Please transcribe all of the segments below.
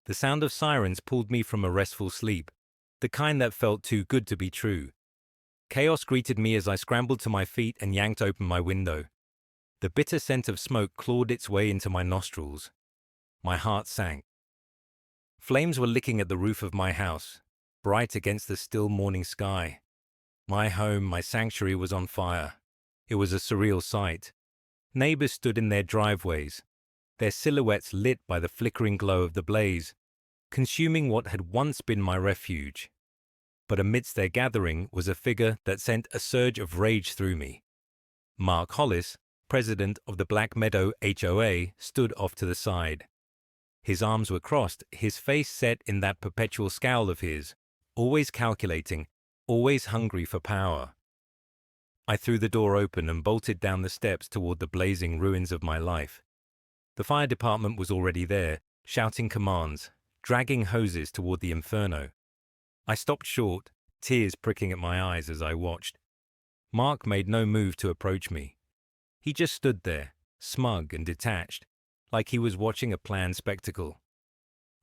The sound of sirens pulled me from a restful sleep, the kind that felt too good to be true. Chaos greeted me as I scrambled to my feet and yanked open my window. The bitter scent of smoke clawed its way into my nostrils. My heart sank. Flames were licking at the roof of my house, bright against the still morning sky. My home, my sanctuary, was on fire. It was a surreal sight. Neighbors stood in their driveways, their silhouettes lit by the flickering glow of the blaze, consuming what had once been my refuge. But amidst their gathering was a figure that sent a surge of rage through me. Mark Hollis, president of the Black Meadow HOA, stood off to the side. His arms were crossed, his face set in that perpetual scowl of his, always calculating, always hungry for power. I threw the door open and bolted down the steps toward the blazing ruins of my life. The fire department was already there, shouting commands, dragging hoses toward the inferno. I stopped short, tears pricking at my eyes as I watched. Mark made no move to approach me. He just stood there, smug and detached, like he was watching a planned spectacle.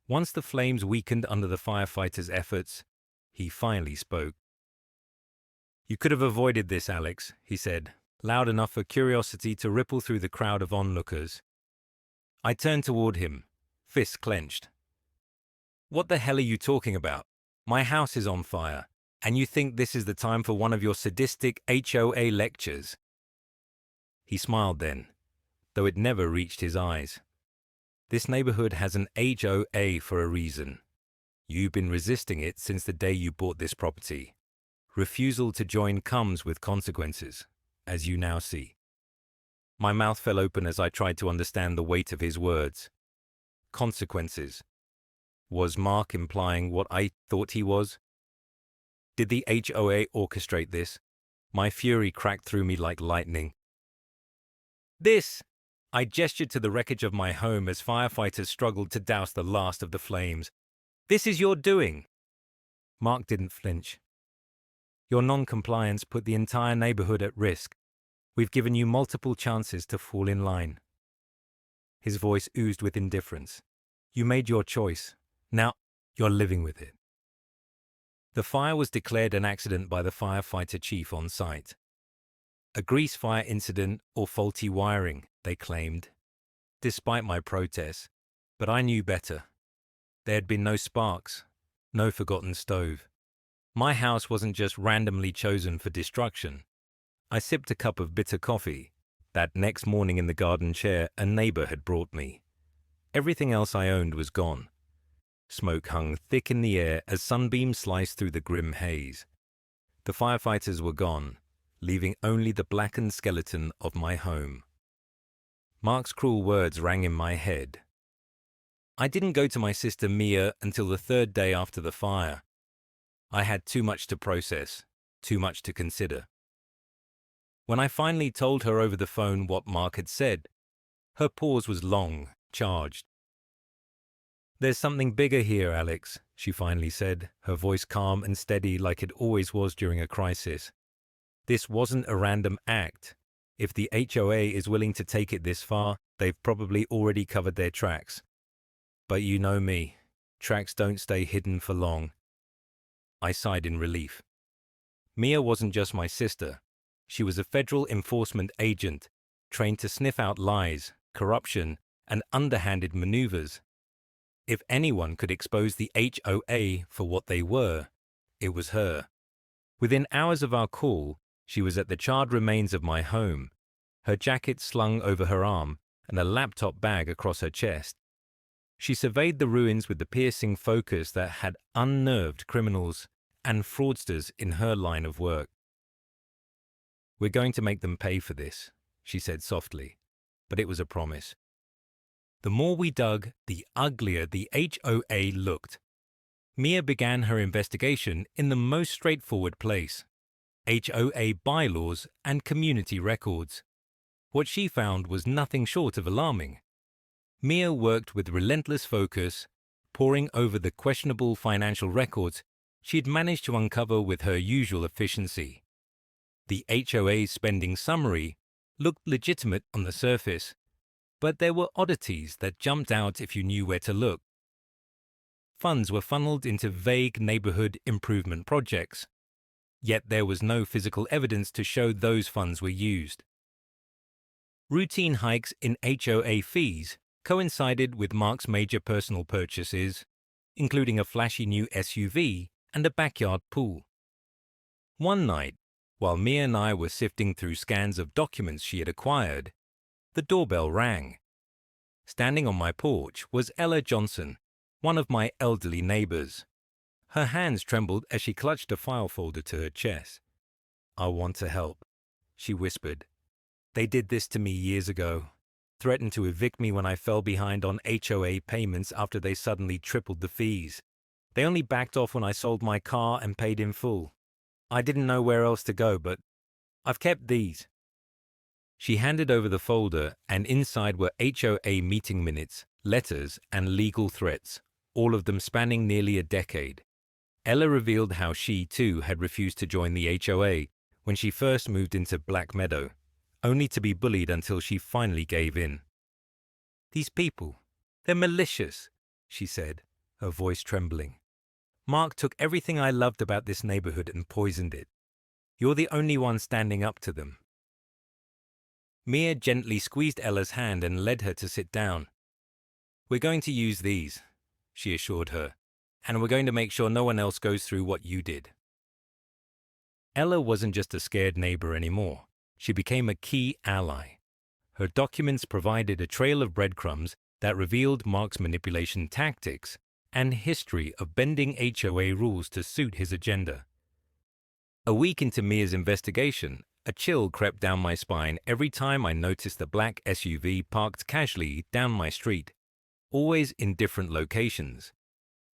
Once the flames weakened under the firefighters' efforts, he finally spoke. "You could have avoided this, Alex," he said, loud enough for curiosity to ripple through the crowd of onlookers. I turned toward him, fists clenched. "What the hell are you talking about? My house is on fire, and you think this is the time for one of your sadistic HOA lectures?" He smiled then, though it never reached his eyes. "This neighborhood has an HOA for a reason. You've been resisting it since the day you bought this property. Refusal to join comes with consequences, as you now see." My mouth fell open as I tried to understand the weight of his words. Consequences. Was Mark implying what I thought he was? Did the HOA orchestrate this? My fury cracked through me like lightning. "This!" I gestured to the wreckage of my home as firefighters struggled to douse the last of the flames. "This is your doing." Mark didn't flinch. "Your non-compliance put the entire neighborhood at risk. We've given you multiple chances to fall in line." His voice oozed with indifference. "You made your choice. Now, you're living with it." The fire was declared an accident by the firefighter chief on site. A grease fire incident or faulty wiring, they claimed, despite my protests, but I knew better. There had been no sparks, no forgotten stove. My house wasn't just randomly chosen for destruction. I sipped a cup of bitter coffee that next morning in the garden chair a neighbor had brought me. Everything else I owned was gone. Smoke hung thick in the air as sunbeams sliced through the grim haze. The firefighters were gone, leaving only the blackened skeleton of my home. Mark's cruel words rang in my head. I didn't go to my sister Mia until the third day after the fire. I had too much to process, too much to consider. When I finally told her over the phone what Mark had said, her pause was long, charged. "There's something bigger here, Alex," she finally said, her voice calm and steady like it always was during a crisis. "This wasn't a random act. If the HOA is willing to take it this far, they've probably already covered their tracks. But you know me, tracks don't stay hidden for long." I sighed in relief. Mia wasn't just my sister. She was a federal enforcement agent, trained to sniff out lies, corruption, and underhanded maneuvers. If anyone could expose the HOA for what they were, it was her. Within hours of our call, she was at the charred remains of my home, her jacket slung over her arm and a laptop bag across her chest. She surveyed the ruins with the piercing focus that had unnerved criminals and fraudsters in her line of work. "We're going to make them pay for this," she said softly, but it was a promise. The more we dug, the uglier the HOA looked. Mia began her investigation in the most straightforward place: HOA bylaws and community records. What she found was nothing short of alarming. Mia worked with relentless focus, poring over the questionable financial records she had managed to uncover with her usual efficiency. The HOA's spending summary looked legitimate on the surface, but there were oddities that jumped out if you knew where to look. funds were funneled into vague neighborhood improvement projects. Yet there was no physical evidence to show those funds were used. Routine hikes in HOA fees coincided with Mark's major personal purchases, including a flashy new SUV and a backyard pool. One night, while Mia and I were sifting through scans of documents she had acquired, the doorbell rang. Standing on my porch was Ella Johnson, one of my elderly neighbors. Her hands trembled as she clutched a file folder to her chest. "I want to help," she whispered. "They did this to me years ago, threatened to evict me when I fell behind on HOA payments after they suddenly tripled the fees. They only backed off when I sold my car and paid in full. I didn't know where else to go, but I've kept these." She handed over the folder, and inside were HOA meeting minutes, letters, and legal threats, all of them spanning nearly a decade. Ella revealed how she, too, had refused to join the HOA when she first moved into Black Meadow, only to be bullied until she finally gave in. "These people, they're malicious," she said, her voice trembling. "Mark took everything I loved about this neighborhood and poisoned it. You're the only one standing up to them." Mia gently squeezed Ella's hand and led her to sit down. "We're going to use these," she assured her, "and we're going to make sure no one else goes through what you did." Ella wasn't just a scared neighbor anymore. She became a key ally. Her documents provided a trail of breadcrumbs that revealed Mark's manipulation tactics and history of bending HOA rules to suit his agenda. A week into Mia's investigation, a chill crept down my spine every time I noticed the black SUV parked casually down my street, always in different locations.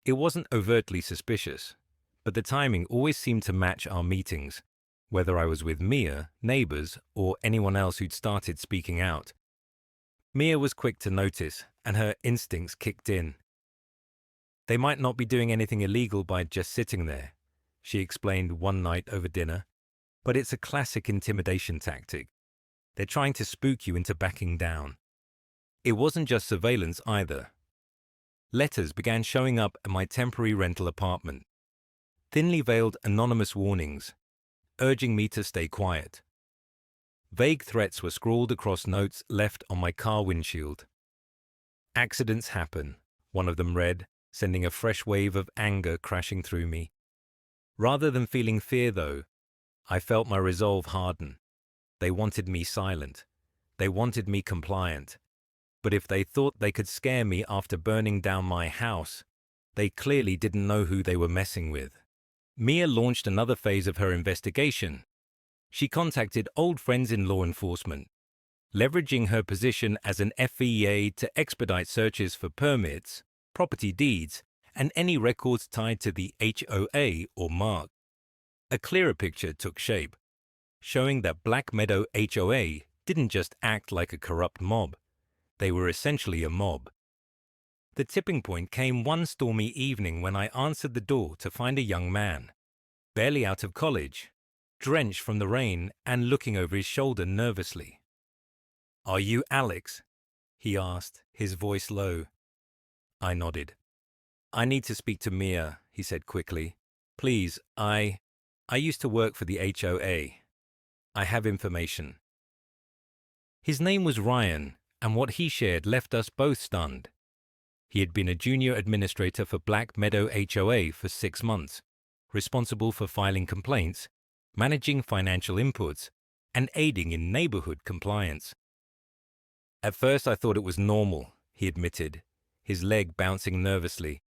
It wasn't overtly suspicious, but the timing always seemed to match our meetings, whether I was with Mia, neighbors, or anyone else who'd started speaking out. Mia was quick to notice, and her instincts kicked in. "They might not be doing anything illegal by just sitting there," she explained one night over dinner, "but it's a classic intimidation tactic. They're trying to spook you into backing down." It wasn't just surveillance either. Letters began showing up at my temporary rental apartment. Thinly veiled anonymous warnings, urging me to stay quiet. Vague threats were scrawled across notes left on my car windshield. "Accidents happen," one of them read, sending a fresh wave of anger crashing through me. Rather than feeling fear, though, I felt my resolve harden. They wanted me silent. They wanted me compliant. But if they thought they could scare me after burning down my house, they clearly didn't know who they were messing with. Mia launched another phase of her investigation. She contacted old friends in law enforcement, leveraging her position as an FEA to expedite searches for permits, property deeds, and any records tied to the HOA or Mark. A clearer picture took shape, showing that Black Meadow HOA didn't just act like a corrupt mob. They were essentially a mob. The tipping point came one stormy evening when I answered the door to find a young man, barely out of college, drenched from the rain and looking over his shoulder nervously. "Are you Alex?" he asked, his voice low. I nodded. "I need to speak to Mia," he said quickly. "Please, I used to work for the HOA. I have information." His name was Ryan, and what he shared left us both stunned. He had been a junior administrator for Black Meadow HOA for 6 months, responsible for filing complaints, managing financial inputs, and aiding in neighborhood compliance. "At first I thought it was normal," he admitted, his leg bouncing nervously.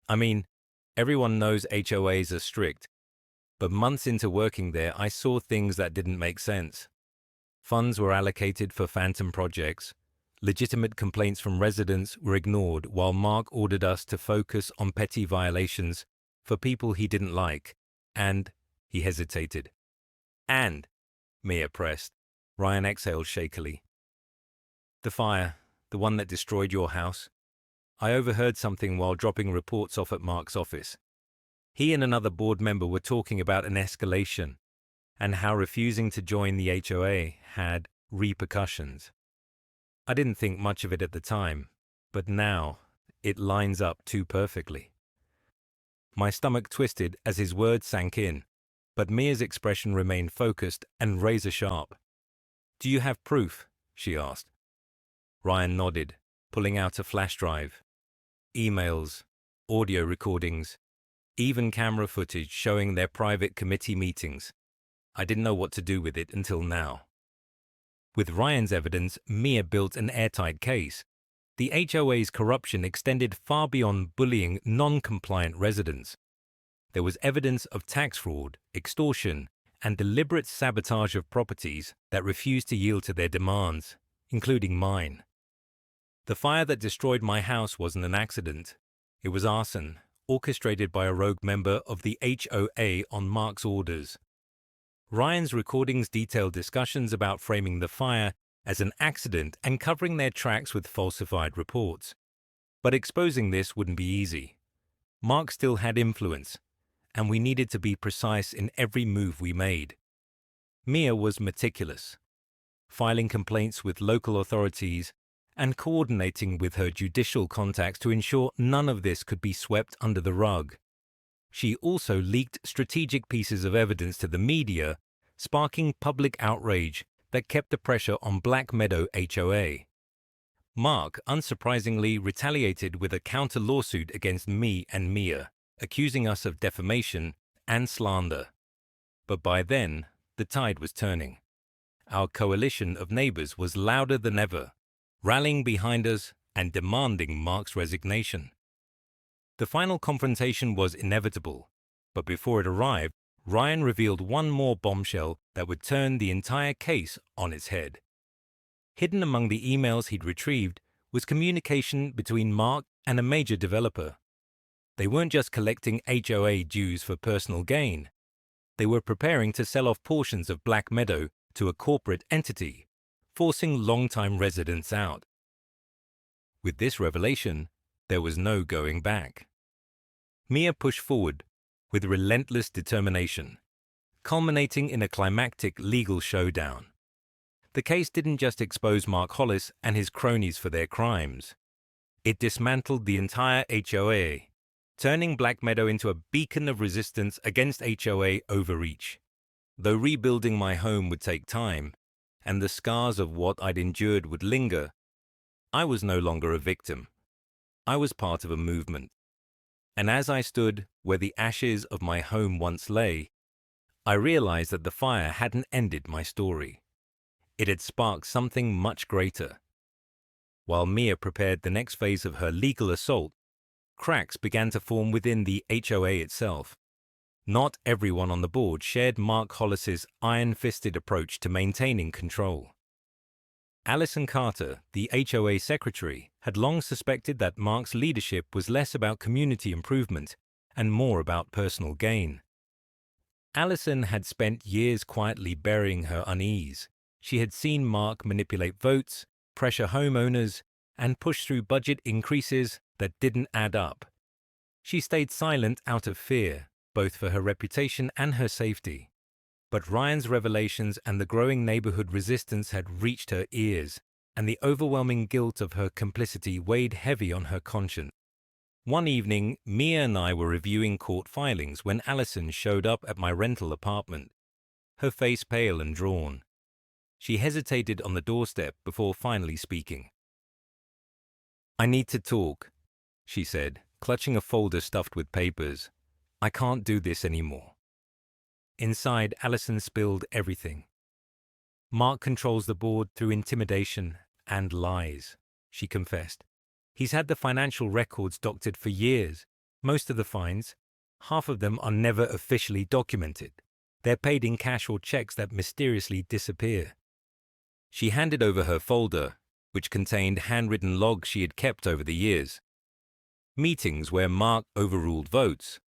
"I mean, everyone knows HOAs are strict, but months into working there I saw things that didn't make sense. Funds were allocated for phantom projects. Legitimate complaints from residents were ignored while Mark ordered us to focus on petty violations for people he didn't like, and," he hesitated. "And," Mia pressed. Ryan exhaled shakily. "The fire, the one that destroyed your house. I overheard something while dropping reports off at Mark's office. He and another board member were talking about an escalation and how refusing to join the HOA had repercussions. I didn't think much of it at the time, but now it lines up too perfectly." My stomach twisted as his words sank in, but Mia's expression remained focused and razor-sharp. "Do you have proof?" she asked. Ryan nodded, pulling out a flash drive. Emails, audio recordings, even camera footage showing their private committee meetings. I didn't know what to do with it until now. With Ryan's evidence, Mia built an airtight case. The HOA's corruption extended far beyond bullying non-compliant residents. There was evidence of tax fraud, extortion, and deliberate sabotage of properties that refused to yield to their demands, including mine. The fire that destroyed my house wasn't an accident. It was arson, orchestrated by a rogue member of the HOA on Mark's orders. Ryan's recordings detailed discussions about framing the fire as an accident and covering their tracks with falsified reports. But exposing this wouldn't be easy. Mark still had influence, and we needed to be precise in every move we made. Mia was meticulous, filing complaints with local authorities and coordinating with her judicial contacts to ensure none of this could be swept under the rug. She also leaked strategic pieces of evidence to the media, sparking public outrage that kept the pressure on Black Meadow HOA. Mark, unsurprisingly, retaliated with a counter-lawsuit against me and Mia, accusing us of defamation and slander. But by then, the tide was turning. Our coalition of neighbors was louder than ever, rallying behind us and demanding Mark's resignation. The final confrontation was inevitable, but before it arrived, Ryan revealed one more bombshell that would turn the entire case on its head. Hidden among the emails he'd retrieved was communication between Mark and a major developer. They weren't just collecting HOA dues for personal gain. They were preparing to sell off portions of Black Meadow to a corporate entity, forcing longtime residents out. With this revelation, there was no going back. Mia pushed forward with relentless determination, culminating in a climactic legal showdown. The case didn't just expose Mark Hollis and his cronies for their crimes. It dismantled the entire HOA, turning Black Meadow into a beacon of resistance against HOA overreach. Though rebuilding my home would take time, and the scars of what I'd endured would linger, I was no longer a victim. I was part of a movement. And as I stood where the ashes of my home once lay, I realized that the fire hadn't ended my story. It had sparked something much greater. While Mia prepared the next phase of her legal assault, cracks began to form within the HOA itself. Not everyone on the board shared Mark Hollis's iron-fisted approach to maintaining control. Alison Carter, the HOA secretary, had long suspected that Mark's leadership was less about community improvement and more about personal gain. Alison had spent years quietly burying her unease. She had seen Mark manipulate votes, pressure homeowners, and push through budget increases that didn't add up. She stayed silent out of fear, both for her reputation and her safety. But Ryan's revelations and the growing neighborhood resistance had reached her ears, and the overwhelming guilt of her complicity weighed heavy on her conscience. One evening, Mia and I were reviewing court filings when Alison showed up at my rental apartment, her face pale and drawn. She hesitated on the doorstep before finally speaking. "I need to talk," she said, clutching a folder stuffed with papers. "I can't do this anymore." Inside, Alison spilled everything. "Mark controls the board through intimidation and lies," she confessed. "He's had the financial records doctored for years. Most of the fines, half of them are never officially documented. They're paid in cash or checks that mysteriously disappear." She handed over her folder, which contained handwritten logs she had kept over the years. Meetings where Mark overruled votes.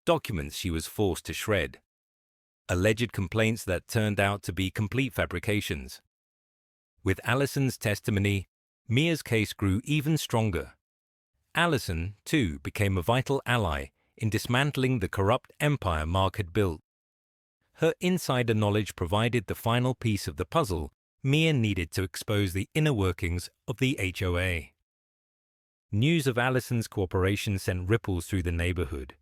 Documents she was forced to shred. Alleged complaints that turned out to be complete fabrications. With Alison's testimony, Mia's case grew even stronger. Alison, too, became a vital ally in dismantling the corrupt empire Mark had built. Her insider knowledge provided the final piece of the puzzle Mia needed to expose the inner workings of the HOA. News of Alison's cooperation sent ripples through the neighborhood.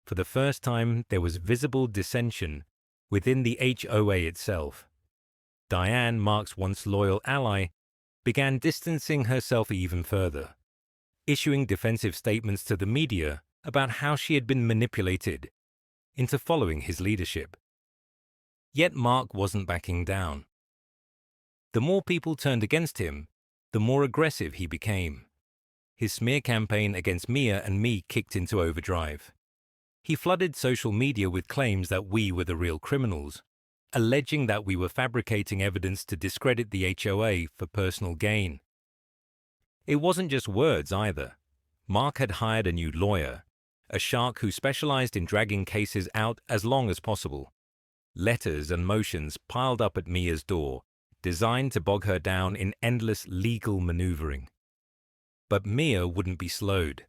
For the first time, there was visible dissension within the HOA itself. Diane, Mark's once loyal ally, began distancing herself even further, issuing defensive statements to the media about how she had been manipulated into following his leadership. Yet Mark wasn't backing down. The more people turned against him, the more aggressive he became. His smear campaign against Mia and me kicked into overdrive. He flooded social media with claims that we were the real criminals, alleging that we were fabricating evidence to discredit the HOA for personal gain. It wasn't just words either. Mark had hired a new lawyer, a shark who specialized in dragging cases out as long as possible. Letters and motions piled up at Mia's door, designed to bog her down in endless legal maneuvering. But Mia wouldn't be slowed.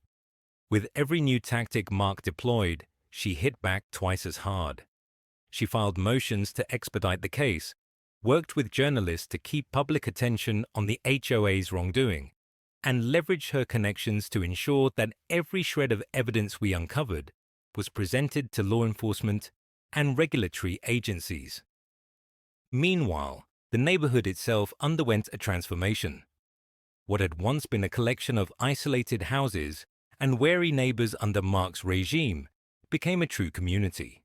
With every new tactic Mark deployed, she hit back twice as hard. She filed motions to expedite the case, worked with journalists to keep public attention on the HOA's wrongdoing, and leveraged her connections to ensure that every shred of evidence we uncovered was presented to law enforcement and regulatory agencies. Meanwhile, the neighborhood itself underwent a transformation. What had once been a collection of isolated houses and wary neighbors under Mark's regime became a true community.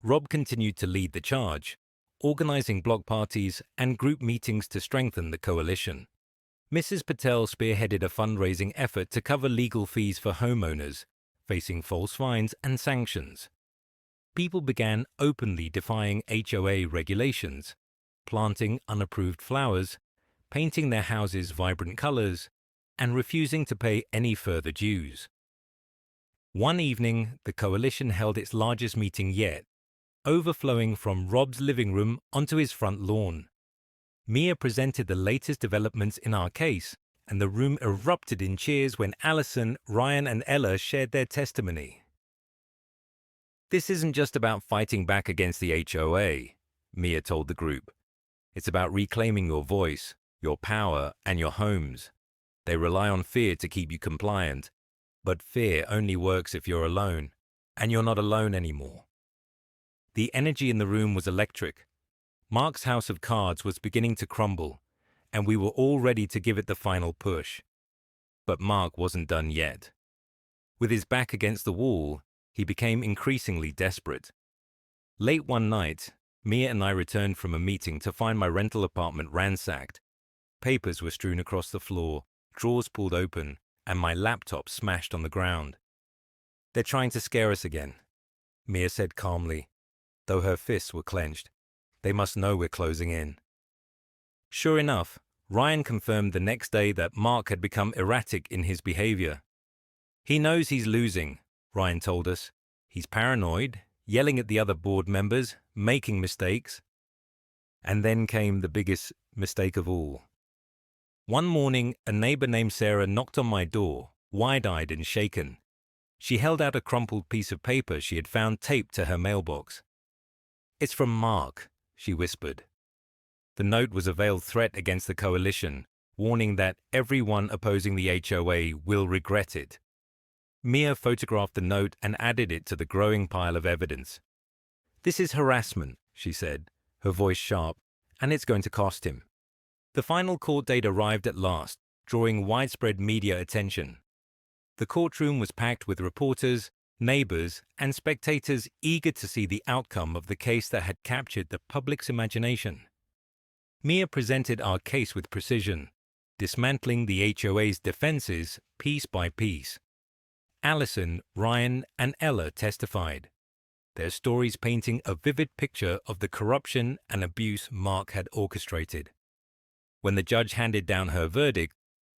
Rob continued to lead the charge, organizing block parties and group meetings to strengthen the coalition. Mrs. Patel spearheaded a fundraising effort to cover legal fees for homeowners facing false fines and sanctions. People began openly defying HOA regulations, planting unapproved flowers, painting their houses vibrant colors, and refusing to pay any further dues. One evening, the coalition held its largest meeting yet, overflowing from Rob's living room onto his front lawn. Mia presented the latest developments in our case, and the room erupted in cheers when Allison, Ryan, and Ella shared their testimony. "This isn't just about fighting back against the HOA," Mia told the group. "It's about reclaiming your voice, your power, and your homes. They rely on fear to keep you compliant, but fear only works if you're alone, and you're not alone anymore." The energy in the room was electric. Mark's house of cards was beginning to crumble, and we were all ready to give it the final push. But Mark wasn't done yet. With his back against the wall, he became increasingly desperate. Late one night, Mia and I returned from a meeting to find my rental apartment ransacked. Papers were strewn across the floor, drawers pulled open, and my laptop smashed on the ground. "They're trying to scare us again," Mia said calmly, though her fists were clenched. "They must know we're closing in." Sure enough, Ryan confirmed the next day that Mark had become erratic in his behavior. "He knows he's losing," Ryan told us. "He's paranoid, yelling at the other board members, making mistakes." And then came the biggest mistake of all. One morning, a neighbor named Sarah knocked on my door, wide-eyed and shaken. She held out a crumpled piece of paper she had found taped to her mailbox. "It's from Mark," she whispered. The note was a veiled threat against the coalition, warning that everyone opposing the HOA will regret it. Mia photographed the note and added it to the growing pile of evidence. "This is harassment," she said, her voice sharp, "and it's going to cost him." The final court date arrived at last, drawing widespread media attention. The courtroom was packed with reporters, neighbors, and spectators eager to see the outcome of the case that had captured the public's imagination. Mia presented our case with precision, dismantling the HOA's defenses piece by piece. Allison, Ryan, and Ella testified, their stories painting a vivid picture of the corruption and abuse Mark had orchestrated. When the judge handed down her verdict,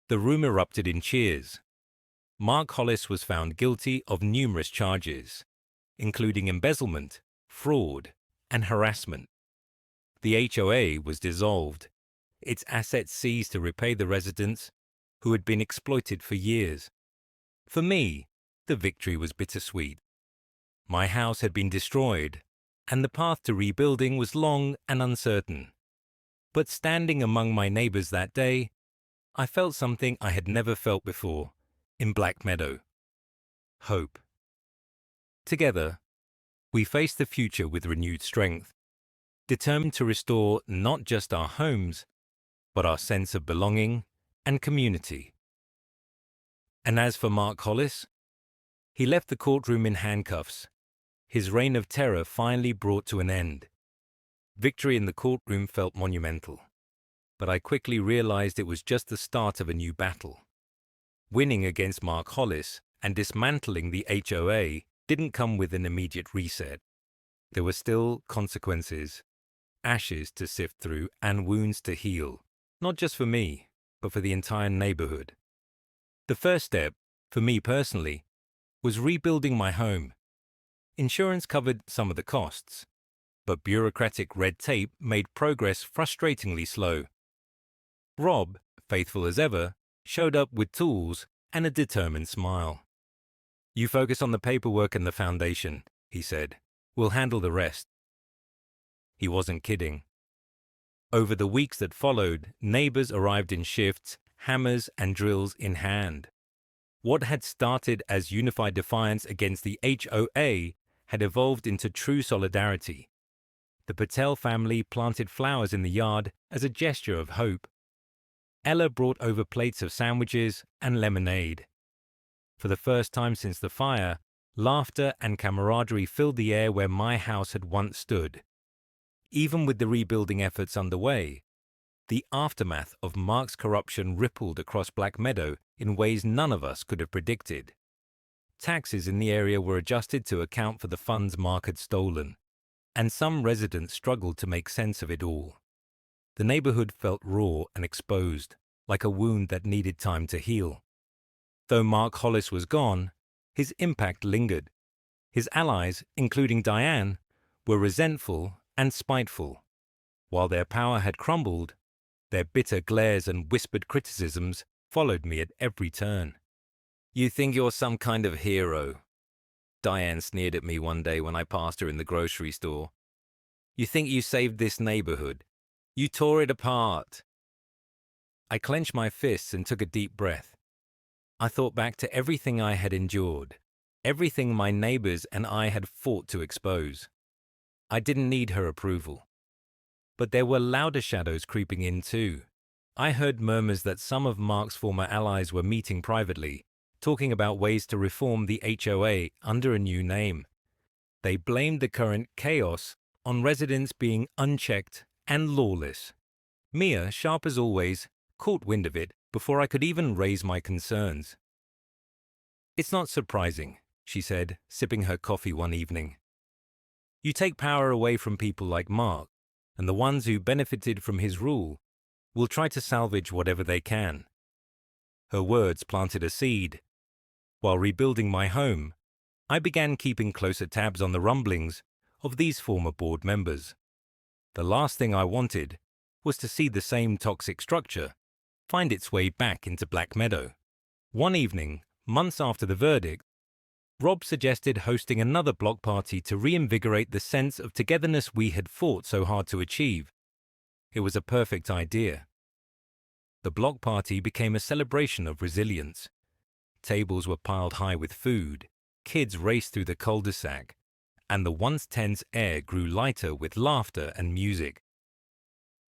the room erupted in cheers. Mark Hollis was found guilty of numerous charges, including embezzlement, fraud, and harassment. The HOA was dissolved, its assets seized to repay the residents who had been exploited for years. For me, the victory was bittersweet. My house had been destroyed, and the path to rebuilding was long and uncertain. But standing among my neighbors that day, I felt something I had never felt before in Black Meadow: hope. Together, we face the future with renewed strength, determined to restore not just our homes, but our sense of belonging and community. And as for Mark Hollis, he left the courtroom in handcuffs, his reign of terror finally brought to an end. Victory in the courtroom felt monumental, but I quickly realized it was just the start of a new battle. Winning against Mark Hollis and dismantling the HOA didn't come with an immediate reset. There were still consequences, ashes to sift through and wounds to heal, not just for me, but for the entire neighborhood. The first step, for me personally, was rebuilding my home. Insurance covered some of the costs, but bureaucratic red tape made progress frustratingly slow. Rob, faithful as ever, showed up with tools and a determined smile. "You focus on the paperwork and the foundation," he said. "We'll handle the rest." He wasn't kidding. Over the weeks that followed, neighbors arrived in shifts, hammers and drills in hand. What had started as unified defiance against the HOA had evolved into true solidarity. The Patel family planted flowers in the yard as a gesture of hope. Ella brought over plates of sandwiches and lemonade. For the first time since the fire, laughter and camaraderie filled the air where my house had once stood. Even with the rebuilding efforts underway, the aftermath of Mark's corruption rippled across Black Meadow in ways none of us could have predicted. Taxes in the area were adjusted to account for the funds Mark had stolen, and some residents struggled to make sense of it all. The neighborhood felt raw and exposed, like a wound that needed time to heal. Though Mark Hollis was gone, his impact lingered. His allies, including Diane, were resentful and spiteful. While their power had crumbled, their bitter glares and whispered criticisms followed me at every turn. "You think you're some kind of hero," Diane sneered at me one day when I passed her in the grocery store. "You think you saved this neighborhood. You tore it apart." I clenched my fists and took a deep breath. I thought back to everything I had endured, everything my neighbors and I had fought to expose. I didn't need her approval. But there were louder shadows creeping in too. I heard murmurs that some of Mark's former allies were meeting privately, talking about ways to reform the HOA under a new name. They blamed the current chaos on residents being unchecked and lawless. Mia, sharp as always, caught wind of it before I could even raise my concerns. "It's not surprising," she said, sipping her coffee one evening. "You take power away from people like Mark, and the ones who benefited from his rule will try to salvage whatever they can." Her words planted a seed. While rebuilding my home, I began keeping closer tabs on the rumblings of these former board members. The last thing I wanted was to see the same toxic structure find its way back into Black Meadow. One evening, months after the verdict, Rob suggested hosting another block party to reinvigorate the sense of togetherness we had fought so hard to achieve. It was a perfect idea. The block party became a celebration of resilience. Tables were piled high with food, kids raced through the cul-de-sac, and the once tense air grew lighter with laughter and music.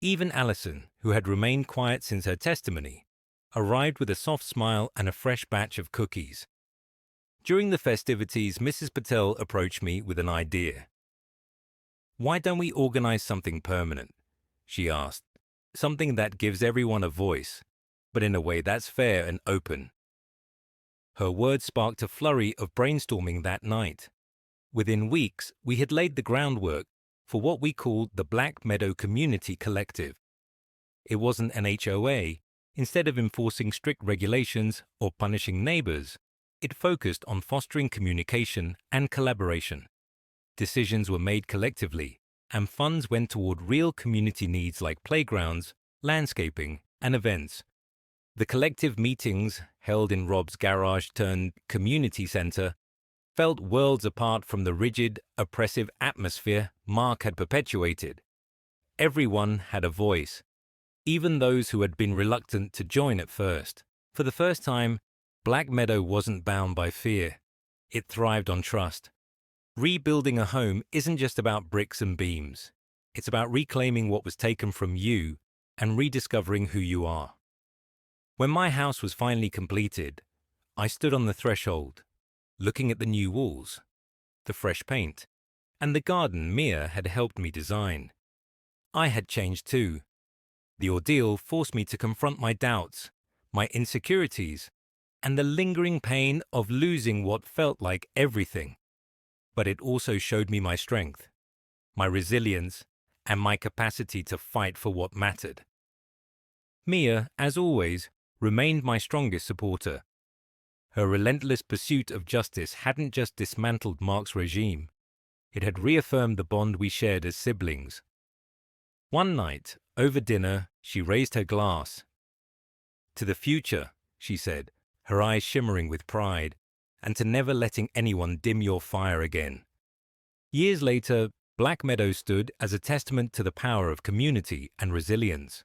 Even Allison, who had remained quiet since her testimony, arrived with a soft smile and a fresh batch of cookies. During the festivities, Mrs. Patel approached me with an idea. "Why don't we organize something permanent?" she asked. "Something that gives everyone a voice, but in a way that's fair and open." Her words sparked a flurry of brainstorming that night. Within weeks, we had laid the groundwork for what we called the Black Meadow Community Collective. It wasn't an HOA. Instead of enforcing strict regulations or punishing neighbors, it focused on fostering communication and collaboration. Decisions were made collectively, and funds went toward real community needs like playgrounds, landscaping, and events. The collective meetings, held in Rob's garage-turned-community center, felt worlds apart from the rigid, oppressive atmosphere Mark had perpetuated. Everyone had a voice, even those who had been reluctant to join at first. For the first time, Black Meadow wasn't bound by fear. It thrived on trust. Rebuilding a home isn't just about bricks and beams. It's about reclaiming what was taken from you and rediscovering who you are. When my house was finally completed, I stood on the threshold, looking at the new walls, the fresh paint, and the garden Mia had helped me design. I had changed too. The ordeal forced me to confront my doubts, my insecurities, and the lingering pain of losing what felt like everything. But it also showed me my strength, my resilience, and my capacity to fight for what mattered. Mia, as always, remained my strongest supporter. Her relentless pursuit of justice hadn't just dismantled Mark's regime, it had reaffirmed the bond we shared as siblings. One night, over dinner, she raised her glass. "To the future," she said, her eyes shimmering with pride, "and to never letting anyone dim your fire again." Years later, Black Meadow stood as a testament to the power of community and resilience.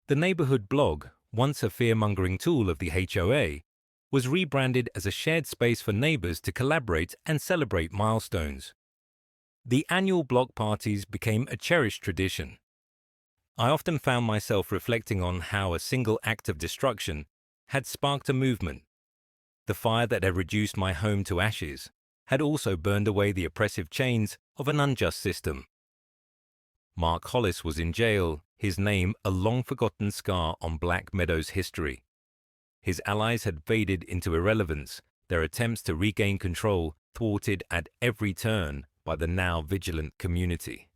The neighborhood blog, once a fear-mongering tool of the HOA, was rebranded as a shared space for neighbors to collaborate and celebrate milestones. The annual block parties became a cherished tradition. I often found myself reflecting on how a single act of destruction had sparked a movement. The fire that had reduced my home to ashes had also burned away the oppressive chains of an unjust system. Mark Hollis was in jail, his name a long-forgotten scar on Black Meadow's history. His allies had faded into irrelevance, their attempts to regain control thwarted at every turn by the now vigilant community.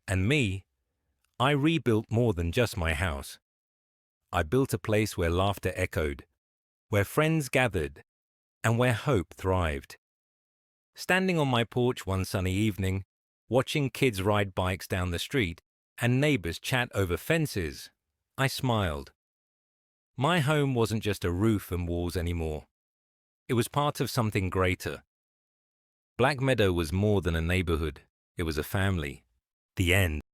And me, I rebuilt more than just my house. I built a place where laughter echoed, where friends gathered, and where hope thrived. Standing on my porch one sunny evening, watching kids ride bikes down the street and neighbors chat over fences, I smiled. My home wasn't just a roof and walls anymore. It was part of something greater. Black Meadow was more than a neighborhood. It was a family. The end.